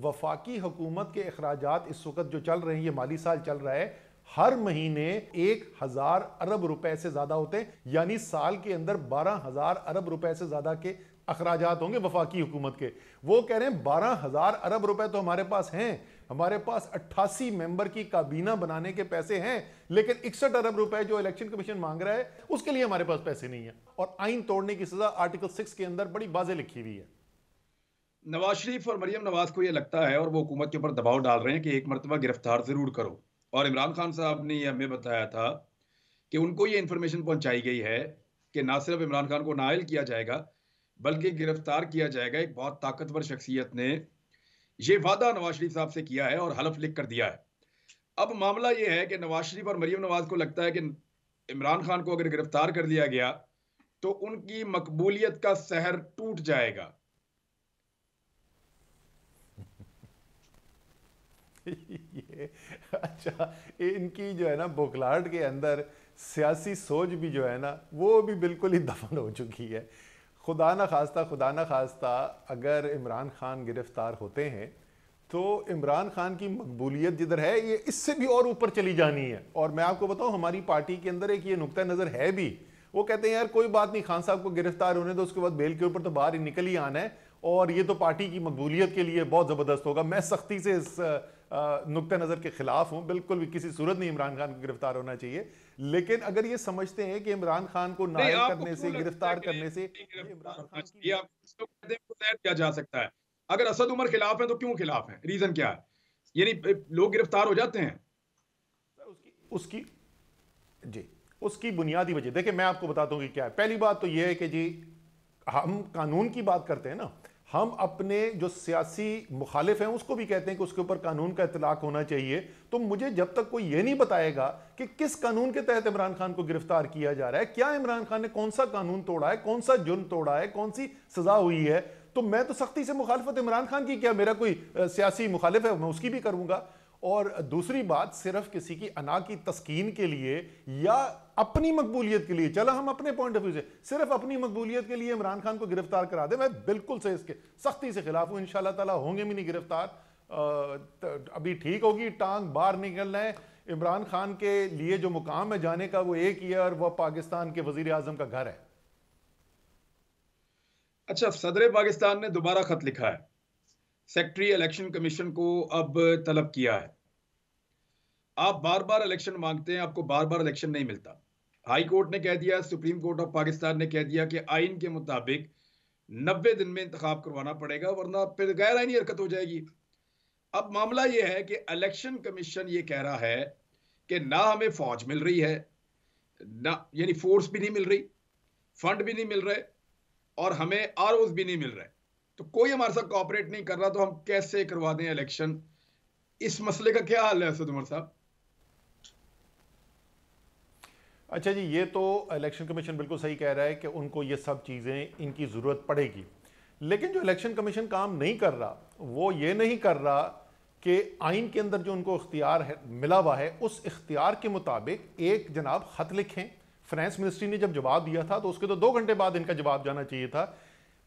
वफाकी हुकूमत के अखराजात इस वक्त जो चल रहे हैं, ये माली साल चल रहा है, हर महीने 1,000 अरब रुपए से ज्यादा होते हैं, यानी साल के अंदर 12,000 अरब रुपए से ज्यादा के अखराजात होंगे वफाकी हुकूमत के। वो कह रहे हैं 12,000 अरब रुपए तो हमारे पास हैं, हमारे पास 88 मेंबर की काबीना बनाने के पैसे हैं, लेकिन 61 अरब रुपए जो इलेक्शन कमीशन मांग रहा है उसके लिए हमारे पास पैसे नहीं है। और आइन तोड़ने की सजा आर्टिकल 6 के अंदर बड़ी वाज़ेह लिखी हुई है। नवाज शरीफ और मरियम नवाज को यह लगता है और वो हुकूमत के ऊपर दबाव डाल रहे हैं कि एक मरतबा गिरफ्तार जरूर करो। और इमरान खान साहब ने यह हमें बताया था कि उनको ये इंफॉर्मेशन पहुंचाई गई है कि ना सिर्फ इमरान खान को नाअहल किया जाएगा बल्कि गिरफ्तार किया जाएगा। एक बहुत ताकतवर शख्सियत ने ये वादा नवाज शरीफ साहब से किया है और हलफ लिख कर दिया है। अब मामला यह है कि नवाज शरीफ और मरियम नवाज को लगता है कि इमरान खान को अगर गिरफ्तार कर लिया गया तो उनकी मकबूलियत का सहर टूट जाएगा। ये अच्छा, इनकी जो है ना बौखलाहट के अंदर सियासी सोच भी जो है ना वो भी बिल्कुल ही दफन हो चुकी है। खुदा ना खास्ता अगर इमरान खान गिरफ्तार होते हैं तो इमरान खान की मकबूलियत जिधर है ये इससे भी और ऊपर चली जानी है। और मैं आपको बताऊं, हमारी पार्टी के अंदर एक ये नुक्ता नज़र है भी। वो कहते हैं यार कोई बात नहीं, खान साहब को गिरफ्तार होने दो, उसके बाद बेल के ऊपर तो बाहर ही निकल ही आना है, और ये तो पार्टी की मकबूलियत के लिए बहुत ज़बरदस्त होगा। मैं सख्ती से इस नुक्ता नज़र के खिलाफ हूँ, बिल्कुल भी किसी सूरत नहीं इमरान खान को गिरफ्तार होना चाहिए। लेकिन अगर ये समझते हैं कि इमरान खान को नहीं, नाअहल आपको करने क्यों से, लगता है गिरफ्तार कि करने से नहीं ये गिरफ्तार इमरान होना खान की। चाहिए? आप इसको कहते हैं को किया जा सकता है। अगर असद उमर खिलाफ है तो क्यों खिलाफ है? रीजन क्या है? यानी लोग गिरफ्तार हो जाते हैं। उसकी उसकी जी, उसकी बुनियादी वजह देखिए, मैं आपको बताता हूं कि क्या है। पहली बात तो यह है कि जी, हम कानून की बात करते हैं ना, हम अपने जो सियासी मुखालिफ हैं उसको भी कहते हैं कि उसके ऊपर कानून का इतलाक होना चाहिए। तो मुझे जब तक कोई ये नहीं बताएगा कि किस कानून के तहत इमरान खान को गिरफ्तार किया जा रहा है, क्या इमरान खान ने कौन सा कानून तोड़ा है, कौन सा जुर्म तोड़ा है, कौन सी सजा हुई है, तो मैं तो सख्ती से मुखालिफत इमरान खान की, क्या मेरा कोई सियासी मुखालिफ है मैं उसकी भी करूंगा। और दूसरी बात, सिर्फ किसी की अना की तस्कीन के लिए या अपनी मकबूलियत के लिए, चला हम अपने पॉइंट ऑफ व्यू से सिर्फ अपनी मकबूलियत के लिए इमरान खान को गिरफ्तार करा दे, मैं बिल्कुल से इसके सख्ती से खिलाफ हूं। इंशाल्लाह ताला होंगे भी नहीं गिरफ्तार। अभी ठीक होगी, टांग बाहर निकलना है। इमरान खान के लिए जो मुकाम है जाने का वो एक ही है, और वह पाकिस्तान के वजीर आजम का घर है। अच्छा, सदर पाकिस्तान ने दोबारा खत लिखा है, सेक्रेटरी इलेक्शन कमीशन को अब तलब किया है। आप बार बार इलेक्शन मांगते हैं, आपको बार बार इलेक्शन नहीं मिलता। हाई कोर्ट ने कह दिया, सुप्रीम कोर्ट ऑफ पाकिस्तान ने कह दिया कि आइन के मुताबिक 90 दिन में इंतखाब करवाना पड़ेगा, वरना फिर गैर आइनी हरकत हो जाएगी। अब मामला यह है कि इलेक्शन कमीशन ये कह रहा है कि ना हमें फौज मिल रही है, ना यानी फोर्स भी नहीं मिल रही, फंड भी नहीं मिल रहे, और हमें आरओज भी नहीं मिल रहे। तो कोई हमारे साथ कोऑपरेट नहीं कर रहा, तो हम कैसे करवा दें इलेक्शन? इस मसले का क्या हाल है असद उमर साहब? अच्छा जी, ये तो इलेक्शन कमीशन बिल्कुल सही कह रहा है कि उनको ये सब चीज़ें इनकी ज़रूरत पड़ेगी, लेकिन जो इलेक्शन कमीशन काम नहीं कर रहा वो ये नहीं कर रहा कि आइन के अंदर जो उनको इख्तियार है मिला हुआ है, उस इख्तियार के मुताबिक एक जनाब ख़त लिखें। फाइनेंस मिनिस्ट्री ने जब जवाब दिया था तो उसके तो 2 घंटे बाद इनका जवाब जाना चाहिए था।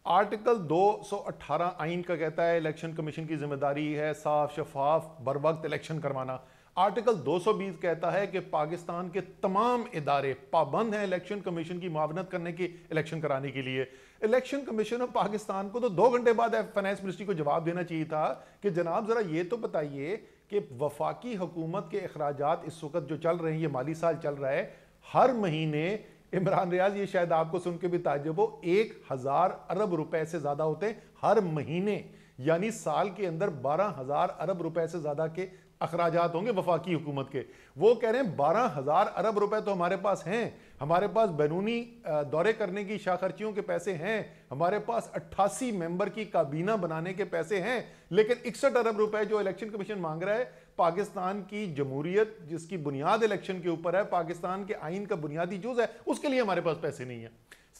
आर्टिकल 218 आइन का कहता है इलेक्शन कमीशन की जिम्मेदारी है साफ शफाफ बर वक्त इलेक्शन करवाना। आर्टिकल 220 कहता है कि पाकिस्तान के तमाम इदारे पाबंद हैं इलेक्शन कमीशन की मावनत करने की, इलेक्शन कराने के लिए। इलेक्शन कमीशन ऑफ पाकिस्तान को तो 2 घंटे बाद फाइनेंस मिनिस्ट्री को जवाब देना चाहिए था कि जनाब जरा ये तो बताइए कि वफाकी हुकूमत के अखराजात इस वक्त जो चल रहे हैं, ये माली साल चल रहा है, हर महीने इमरान रियाज, ये शायद आपको सुन के भी ताज्जुब हो, 1,000 अरब रुपए से ज्यादा होते हैं हर महीने, यानी साल के अंदर 12,000 अरब रुपए से ज्यादा के अखराजात होंगे वफाकी हुकूमत के। वो कह रहे हैं 12,000 अरब रुपए तो हमारे पास हैं, हमारे पास बैरूनी दौरे करने की शाखर्चियों के पैसे हैं, हमारे पास 88 मेंबर की काबीना बनाने के पैसे हैं, लेकिन 61 अरब रुपए जो इलेक्शन कमीशन मांग रहा है, पाकिस्तान की जमहूरियत जिसकी बुनियाद इलेक्शन के ऊपर है, पाकिस्तान के आइन का बुनियादी जुज है, उसके लिए हमारे पास पैसे नहीं है।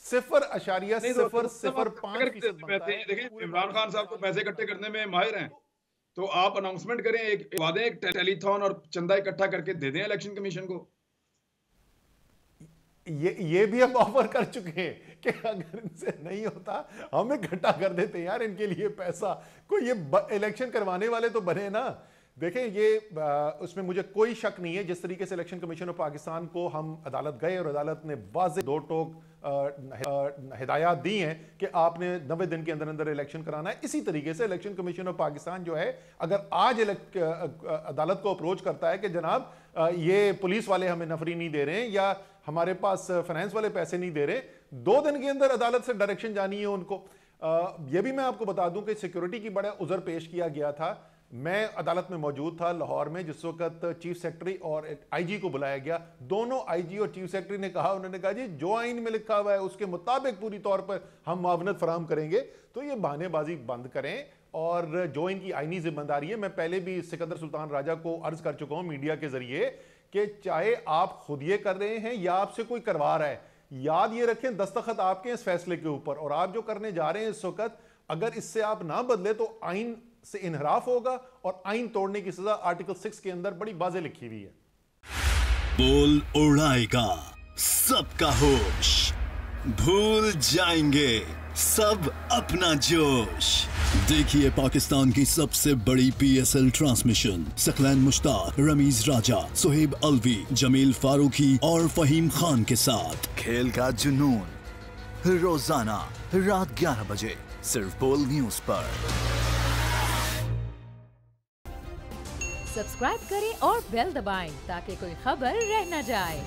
0,005% बनता है देखिए, पूरे इमरान खान पाकिस्तान साहब तो साल के पैसे अंदर इकट्ठे का। करने में माहिर हैं। तो तो आप अनाउंसमेंट करें, एक वादे, एक टेलीथॉन और चंदा इकट्ठा करके दे दें इलेक्शन कमीशन को। ये भी अब ऑफर कर चुके हैं कि अगर इनसे नहीं होता हम इकट्ठा कर देते यार इनके लिए पैसा। कोई ये इलेक्शन करवाने वाले तो बने ना। देखें ये उसमें मुझे कोई शक नहीं है, जिस तरीके से इलेक्शन कमीशन ऑफ पाकिस्तान को हम अदालत गए और अदालत ने वाज़े दो टोक हिदायत दी हैं कि आपने 90 दिन के अंदर अंदर इलेक्शन कराना है, इसी तरीके से इलेक्शन कमीशन ऑफ पाकिस्तान जो है अगर आज अदालत को अप्रोच करता है कि जनाब ये पुलिस वाले हमें नफरी नहीं दे रहे हैं या हमारे पास फाइनेंस वाले पैसे नहीं दे रहे, 2 दिन के अंदर अदालत से डायरेक्शन जानी है उनको। यह भी मैं आपको बता दूं कि सिक्योरिटी की बड़ा उज़र पेश किया गया था। मैं अदालत में मौजूद था लाहौर में जिस वक्त चीफ सेक्रेटरी और आईजी को बुलाया गया। दोनों आईजी और चीफ सेक्रेटरी ने कहा, उन्होंने कहा जी जो आइन में लिखा हुआ है उसके मुताबिक पूरी तौर पर हम मुआवनत फराहम करेंगे। तो ये बहानेबाजी बंद करें और जो इनकी आईनी जिम्मेदारी है, मैं पहले भी सिकंदर सुल्तान राजा को अर्ज कर चुका हूं मीडिया के जरिए कि चाहे आप खुद ये कर रहे हैं या आपसे कोई करवा रहा है, याद ये रखें दस्तखत आपके इस फैसले के ऊपर, और आप जो करने जा रहे हैं इस वक्त अगर इससे आप ना बदले तो आइन से इनहराफ होगा और आइन तोड़ने की सजा आर्टिकल 6 के अंदर बड़ी वाज़ेह लिखी हुई है। बोल उड़ाएगा सबका होश, भूल जाएंगे सब अपना जोश। देखिए पाकिस्तान की सबसे बड़ी PSL ट्रांसमिशन सकलैन मुश्ताक, रमीज राजा, सुहेब अलवी, जमील फारूकी और फहीम खान के साथ खेल का जुनून रोजाना रात 11 बजे सिर्फ बोल न्यूज पर। सब्सक्राइब करें और बेल दबाएं ताकि कोई खबर रह न जाए।